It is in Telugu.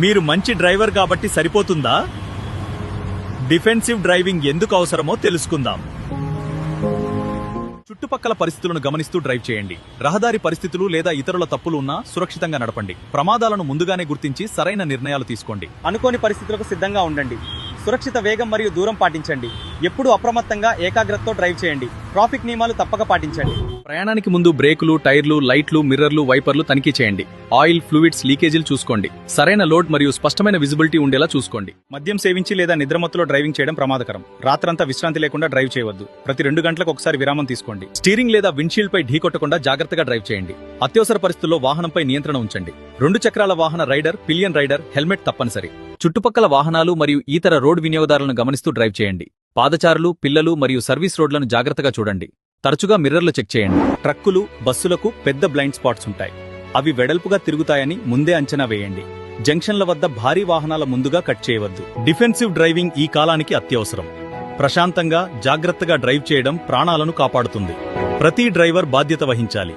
మీరు మంచి డ్రైవర్ కాబట్టి సరిపోతుందా? డిఫెన్సివ్ డ్రైవింగ్ ఎందుకు అవసరమో తెలుసుకుందాం. చుట్టుపక్కల పరిస్థితులను గమనిస్తూ డ్రైవ్ చేయండి. రహదారి పరిస్థితులు లేదా ఇతరుల తప్పులు ఉన్నా సురక్షితంగా నడపండి. ప్రమాదాలను ముందుగానే గుర్తించి సరైన నిర్ణయాలు తీసుకోండి. అనుకోని పరిస్థితులకు సిద్ధంగా ఉండండి. సురక్షిత వేగం మరియు దూరం పాటించండి. ఎప్పుడూ అప్రమత్తంగా ఏకాగ్రతతో డ్రైవ్ చేయండి. ట్రాఫిక్ నియమాలు తప్పక పాటించండి. ప్రయాణానికి ముందు బ్రేకులు, టైర్లు, లైట్లు, మిర్రర్లు, వైపర్లు తనిఖీ చేయండి. ఆయిల్, ఫ్లూయిడ్స్ లీకేజీలు చూసుకోండి. సరైన లోడ్ మరియు స్పష్టమైన విజిబిలిటీ ఉండేలా చూసుకోండి. మద్యం సేవించి లేదా నిద్రమత్తులో డ్రైవింగ్ చేయడం ప్రమాదకరం. రాత్రంతా విశ్రాంతి లేకుండా డ్రైవ్ చేయవద్దు. ప్రతి 2 గంటలకు ఒకసారి విరామం తీసుకోండి. స్టీరింగ్ లేదా విండ్షీల్డ్ పై ఢీకొట్టకుండా జాగ్రత్తగా డ్రైవ్ చేయండి. అత్యవసర పరిస్థితుల్లో వాహనంపై నియంత్రణ ఉంచండి. 2 చక్రాల వాహన రైడర్, పిలియన్ రైడర్, హెల్మెట్ తప్పనిసరి. చుట్టుపక్కల వాహనాలు మరియు ఇతర రోడ్ వినియోగదారులను గమనిస్తూ డ్రైవ్ చేయండి. పాదచారులు, పిల్లలు మరియు సర్వీస్ రోడ్లను జాగ్రత్తగా చూడండి. తరచుగా మిర్రర్లు చెక్ చేయండి. ట్రక్కులు, బస్సులకు పెద్ద బ్లైండ్ స్పాట్స్ ఉంటాయి. అవి వెడల్పుగా తిరుగుతాయని ముందే అంచనా వేయండి. జంక్షన్ల వద్ద భారీ వాహనాల ముందుగా కట్ చేయవద్దు. డిఫెన్సివ్ డ్రైవింగ్ ఈ కాలానికి అత్యవసరం. ప్రశాంతంగా, జాగ్రత్తగా డ్రైవ్ చేయడం ప్రాణాలను కాపాడుతుంది. ప్రతి డ్రైవర్ బాధ్యత వహించాలి.